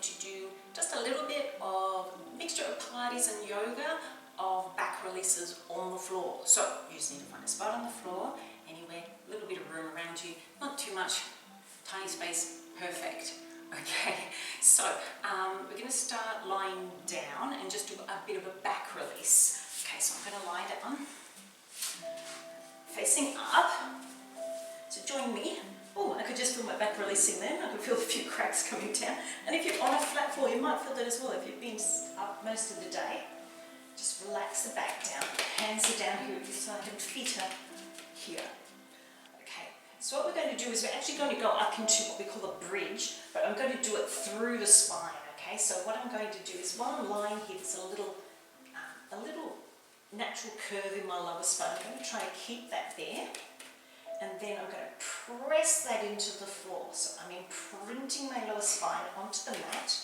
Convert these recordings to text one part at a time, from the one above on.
to do just a little bit of mixture of Pilates and yoga of back releases on the floor. So you just need to find a spot on the floor, anywhere, a little bit of room around you, not too much, tiny space, perfect. Okay, so we're going to start lying down and just do a bit of a back release. Okay, so I'm going to lie down, facing up. So join me. Oh, I could just feel my back releasing then. I could feel a few cracks coming down. And if you're on a flat floor, you might feel that as well. If you've been up most of the day, just relax the back down. Hands are down here at your side and feet are here. Okay, so what we're going to do is we're actually going to go up into what we call a bridge, but I'm going to do it through the spine. Okay, so what I'm going to do is while I'm lying here, there's a little natural curve in my lower spine. I'm going to try to keep that there. And then I'm going to press that into the floor. So I'm imprinting my lower spine onto the mat.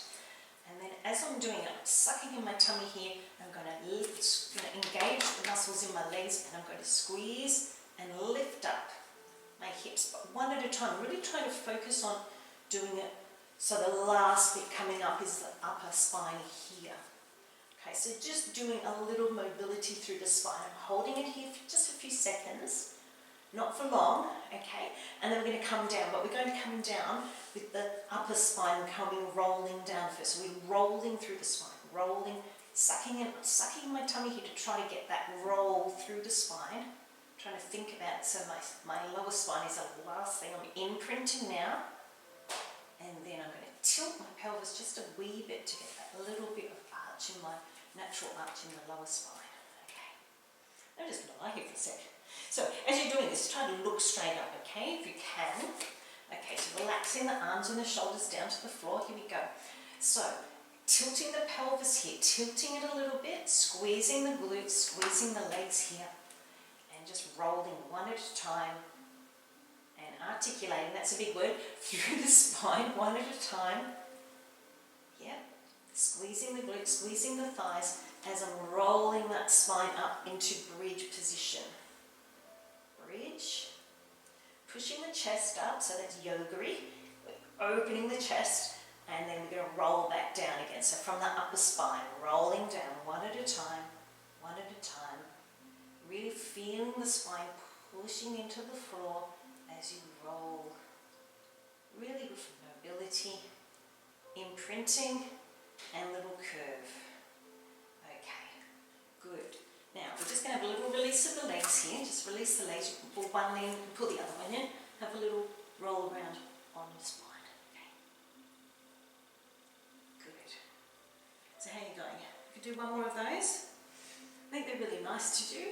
And then as I'm doing it, I'm sucking in my tummy here. I'm going to engage the muscles in my legs, and I'm going to squeeze and lift up my hips. But one at a time, really trying to focus on doing it so the last bit coming up is the upper spine here. Okay, so just doing a little mobility through the spine. I'm holding it here for just a few seconds. Not for long, okay? And then we're going to come down, but we're going to come down with the upper spine coming rolling down first. So we're rolling through the spine, rolling, sucking in my tummy here to try to get that roll through the spine. Trying to think about it. So my lower spine is the last thing. I'm imprinting now. And then I'm going to tilt my pelvis just a wee bit to get that little bit of arch in my natural arch in the lower spine. Okay. Now just lie here for a second. So as you're doing this, try to look straight up, okay, if you can. Okay, so relaxing the arms and the shoulders down to the floor. Here we go. So tilting the pelvis here, tilting it a little bit, squeezing the glutes, squeezing the legs here, and just rolling one at a time and articulating, that's a big word, through the spine, one at a time. Yeah, squeezing the glutes, squeezing the thighs as I'm rolling that spine up into bridge position. Bridge, pushing the chest up, so that's yoga-y, opening the chest, and then we're going to roll back down again. So from the upper spine, rolling down one at a time, really feeling the spine pushing into the floor as you roll. Really good for mobility, imprinting, and little curve. Okay, good. Now, we're just going to have a little release of the legs here. Just release the legs. You can pull one leg and pull the other one in. Have a little roll around on your spine. Okay. Good. So how are you going? You could do one more of those. I think they're really nice to do.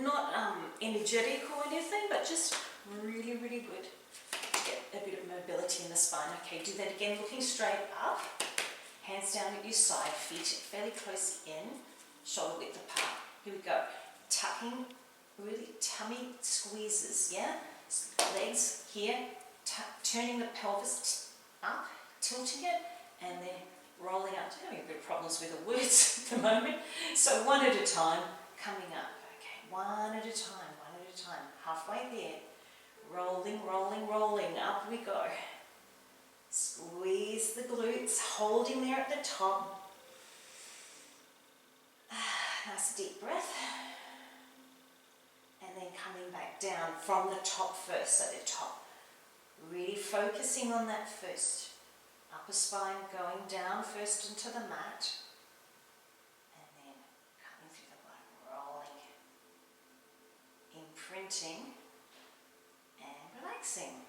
Not energetic or anything, but just really, really good to get a bit of mobility in the spine. Okay, do that again, looking straight up. Hands down at your side, feet fairly close in. Shoulder width apart. Here we go. Tucking, really tummy squeezes, yeah? Legs here, turning the pelvis up, tilting it, and then rolling up. I'm having a bit of problems with the words at the moment. So one at a time, coming up. Okay, one at a time, halfway there. Rolling, rolling, rolling, up we go. Squeeze the glutes, holding there at the top. Nice deep breath, and then coming back down from the top first, so the top. Really focusing on that first. Upper spine going down first into the mat, and then coming through the bottom, rolling, imprinting, and relaxing.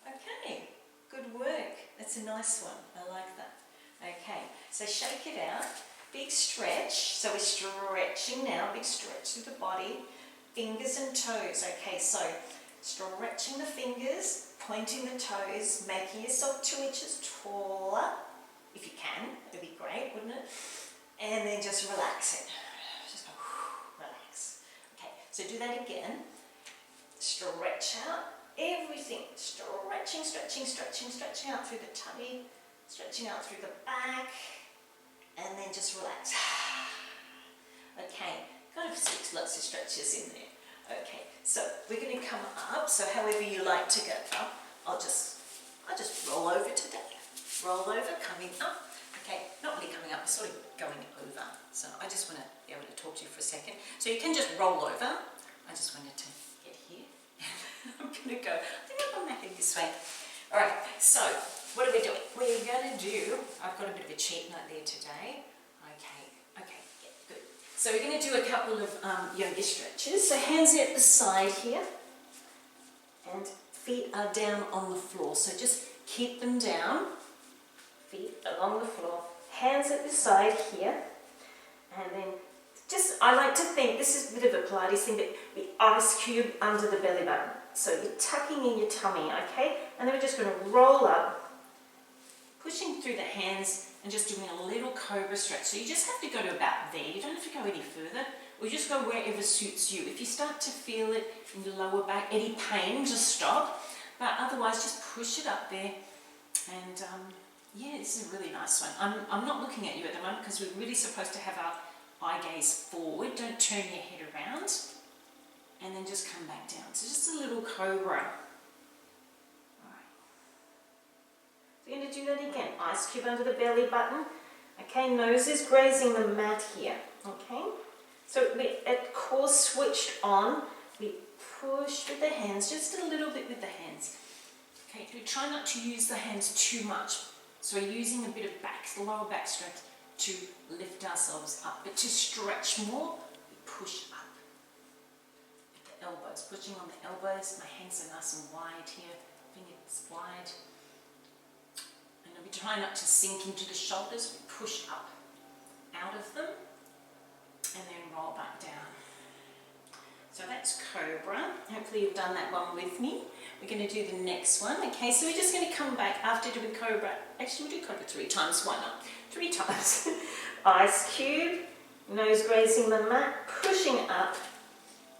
Okay, good work. That's a nice one. I like that. Okay, so shake it out. Big stretch, so we're stretching now, big stretch through the body, fingers and toes. Okay, so stretching the fingers, pointing the toes, making yourself 2 inches taller, if you can, that'd be great, wouldn't it? And then just relaxing, just go, relax. Okay, so do that again, stretch out everything, stretching out through the tummy, stretching out through the back, and then just relax. Okay, kind of lots of stretches in there. Okay, so we're going to come up, so however you like to go up, I'll just roll over today. roll over, coming up. Okay, not really coming up, it's sort of going over. So I just want to be able to talk to you for a second. So you can just roll over. I just wanted to get here. I'm going to go, I think I'm going this way. All right, so what are we doing? We're going to do, I've got a bit of a cheat note there today. Okay, yeah, good. So we're going to do a couple of yoga stretches. So hands at the side here. And feet are down on the floor. So just keep them down. Feet along the floor. Hands at the side here. And then just, I like to think, this is a bit of a Pilates thing, but the ice cube under the belly button. So you're tucking in your tummy, okay? And then we're just going to roll up, pushing through the hands and just doing a little cobra stretch. So you just have to go to about there. You don't have to go any further. Or just go wherever suits you. If you start to feel it in your lower back, any pain, just stop. But otherwise, just push it up there. And yeah, this is a really nice one. I'm not looking at you at the moment because we're really supposed to have our eye gaze forward. Don't turn your head around. And then just come back down. So just a little cobra. Alright. So you're going to do that again. Ice cube under the belly button. Okay, nose is grazing the mat here. Okay. So we at core switched on. We push with the hands, just a little bit with the hands. Okay, we try not to use the hands too much. So we're using a bit of lower back strength to lift ourselves up. But to stretch more, we push up. With the elbows, pushing on the elbows. My hands are nice and wide here, fingers wide. And we try not to sink into the shoulders, we push up out of them. And then roll back down. So that's Cobra. Hopefully you've done that one with me. We're going to do the next one. Okay, so we're just going to come back after doing Cobra. Actually, we'll do Cobra 3 times. Why not? 3 times. Ice cube, nose grazing the mat, pushing up.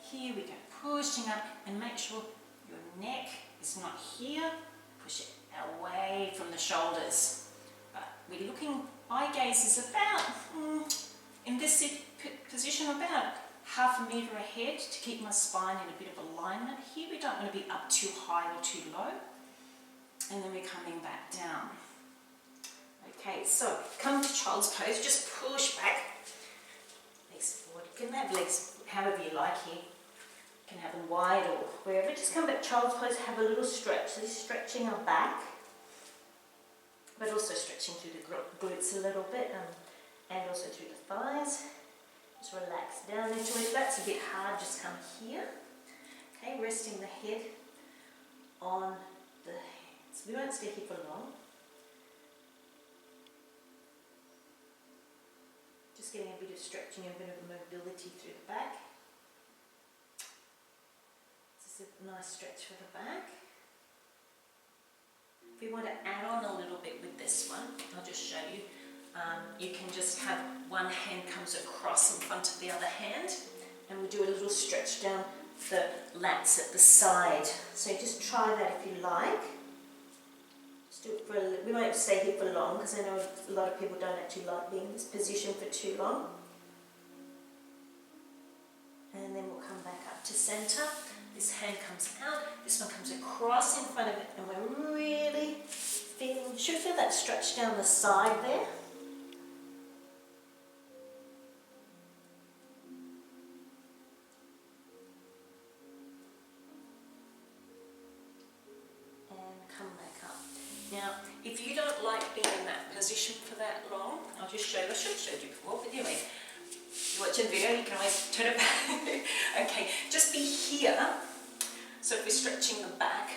Here we go, pushing up, and make sure your neck is not here. Push it away from the shoulders. But we're looking, eye gaze is about, in this position, about half a metre ahead to keep my spine in a bit of alignment. Here we don't want to be up too high or too low. And then we're coming back down. Okay, so come to child's pose, just push back. Legs forward. You can have legs however you like here. You can have them wide or wherever. Just come back, child's pose, have a little stretch. So this is stretching our back, but also stretching through the glutes a little bit and also through the thighs. Just relax down into it. If that's a bit hard, just come here. Okay, resting the head on the hands. We won't stay here for long. Just getting a bit of stretching, a bit of mobility through the back. This is a nice stretch for the back. If we want to add on a little bit with this one, I'll just show you. You can just have one hand comes across in front of the other hand, and we do a little stretch down the lats at the side. So just try that if you like. Just do it for we won't stay here for long because I know a lot of people don't actually like being in this position for too long. And then we'll come back up to center. This hand comes out, this one comes across in front of it, and we're really feeling, should feel that stretch down the side there. Come back up. Now, if you don't like being in that position for that long, I'll just show you, I should have showed you before, but anyway, if you're watching the video, you can always turn it back. Okay, just be here. So if we're stretching the back,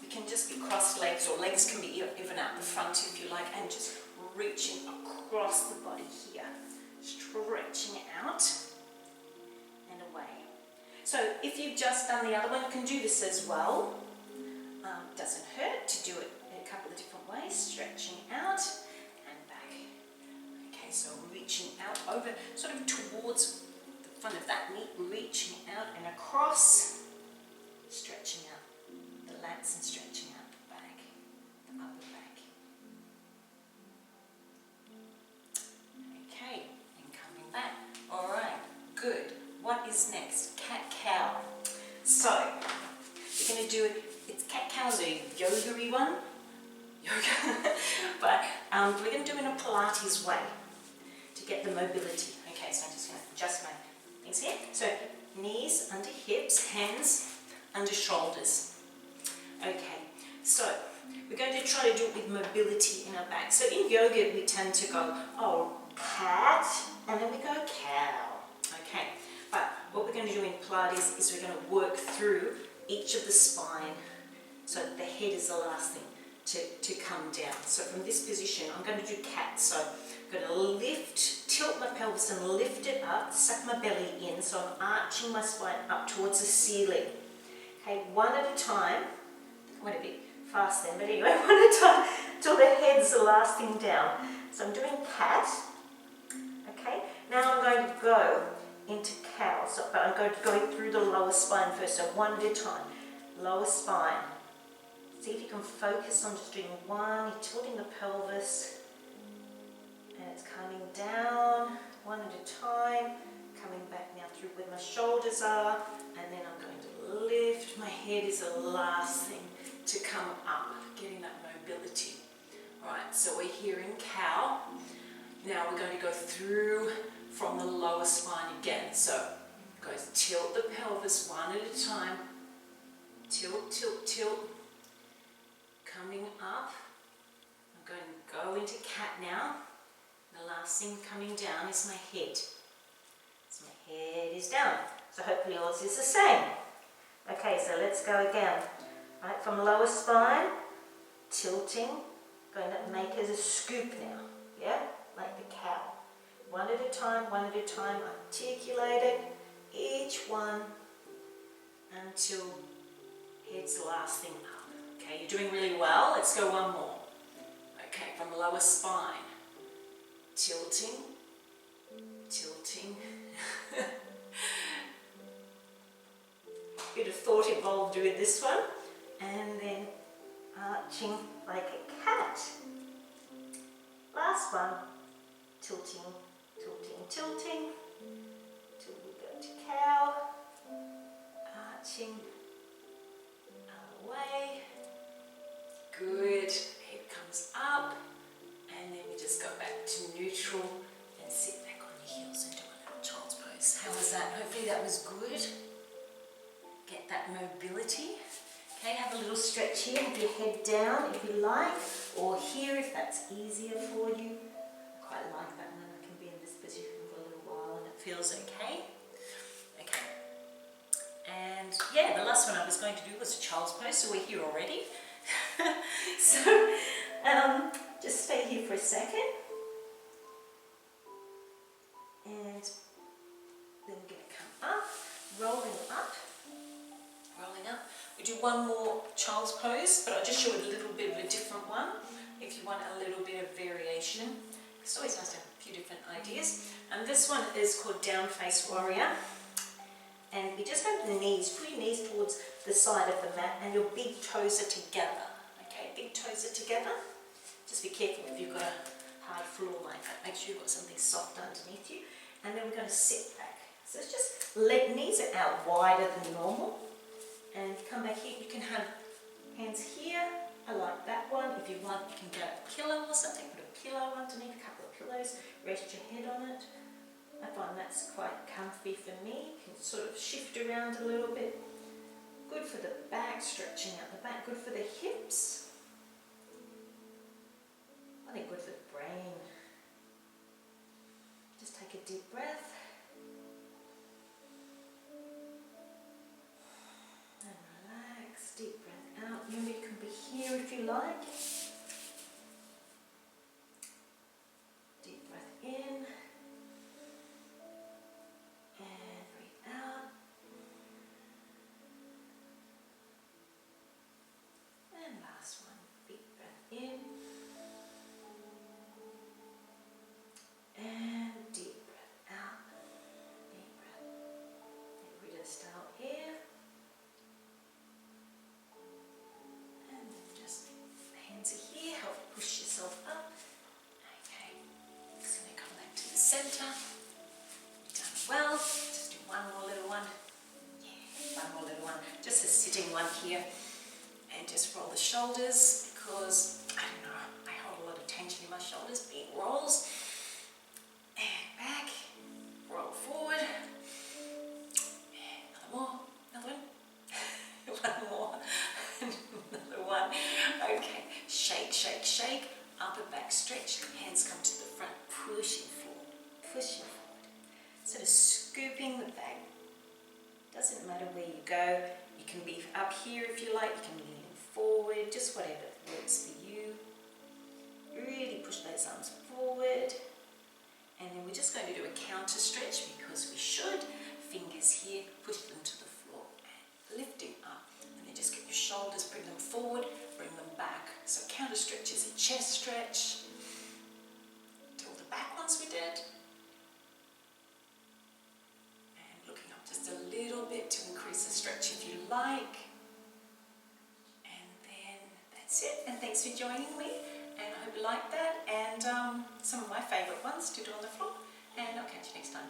we can just be crossed legs, or legs can be even out the front if you like, and just reaching across the body here. Stretching out and away. So if you've just done the other one, you can do this as well. Doesn't hurt to do it in a couple of different ways. Stretching out and back. Okay, so reaching out over, sort of towards the front of that knee, reaching out and across, stretching out the lats and stretching out the back, the upper back. Okay, and coming back. All right, good. What is next? Cat-cow. So, we're going to do it. It's cat-cow's a yoga-y one. Yoga. But we're going to do it in a Pilates way to get the mobility. Okay, so I'm just going to adjust my things here. So knees under hips, hands under shoulders. Okay, so we're going to try to do it with mobility in our back. So in yoga we tend to go, oh, cat, and then we go cow. Okay, but what we're going to do in Pilates is we're going to work through each of the spine so the head is the last thing to come down. So from this position, I'm going to do cat. So I'm going to lift, tilt my pelvis and lift it up, suck my belly in, so I'm arching my spine up towards the ceiling. Okay, one at a time. I went a bit fast then, but anyway, one at a time till the head's the last thing down. So I'm doing cat. Okay, now I'm going to go into cow, but I'm going to go through the lower spine first, so one at a time. Lower spine. See if you can focus on just doing one. You're tilting the pelvis, and it's coming down one at a time. Coming back now through where my shoulders are, and then I'm going to lift. My head is the last thing to come up, getting that mobility. Right, so we're here in cow. Now we're going to go through from the lower spine again. So go tilt the pelvis one at a time. Tilt, tilt, tilt. Coming up. I'm going to go into cat now. The last thing coming down is my head. So my head is down. So hopefully yours is the same. Okay, so let's go again. Right, from lower spine, tilting, going to make it a scoop now. Yeah, like the cow. One at a time, articulate it, each one until head's the last thing up. Okay, you're doing really well. Let's go one more. Okay, from lower spine, tilting, tilting. Bit of thought involved doing this one, and then arching like a cat. Last one, tilting, tilting, tilting, till we go to cow, arching, other way. Good, head comes up, and then we just go back to neutral and sit back on your heels and do a little child's pose. How was that? Hopefully that was good. Get that mobility. Okay, have a little stretch here with your head down if you like, or here if that's easier for you. I quite like that one. I can be in this position for a little while and it feels okay. Okay. And yeah, the last one I was going to do was a child's pose, so we're here already. So just stay here for a second. And then we're going to come up, rolling up. Rolling up. We do one more child's pose, but I'll just show you a little bit of a different one if you want a little bit of variation. It's always nice to have a few different ideas. And this one is called Down Face Warrior. And we just have the knees, put your knees towards the side of the mat and your big toes are together. Okay, big toes are together. Just be careful if you've got a hard floor like that. Make sure you've got something soft underneath you. And then we're going to sit back. So it's just knees are out wider than normal. And if you come back here, you can have hands here. I like that one. If you want, you can get a pillow or something. Put a pillow underneath, a couple of pillows. Rest your head on it. I find that's quite comfy for me. You can sort of shift around a little bit. Good for the back, stretching out the back. Good for the hips. I think good for the brain. Just take a deep breath. Deep breath out. Remember, you can be here if you like. Deep breath in. And breathe out. And last one. Deep breath in. And deep breath out. Deep breath. And we just start here. Here, help push yourself up. Okay, just going to come back to the centre. You've done well. Just do one more little one. Yeah, one more little one. Just a sitting one here. And just roll the shoulders because, I don't know, I hold a lot of stretching my shoulders, big rolls, and back, roll forward, another more, another one, one more, another one. Okay, shake, shake, shake, upper back stretch, hands come to the front, pushing forward, pushing forward. Sort of scooping the back. Doesn't matter where you go. You can be up here if you like, you can lean forward, just whatever works for you. Really push those arms forward. And then we're just going to do a counter stretch because we should. Fingers here, push them to the floor, and lifting up. And then just get your shoulders, bring them forward, bring them back. So counter stretch is a chest stretch. Do all the back ones we did. And looking up just a little bit to increase the stretch if you like. And then that's it. And thanks for joining me. And I hope you like that. And some of my favourite ones to do on the floor. And I'll catch you next time.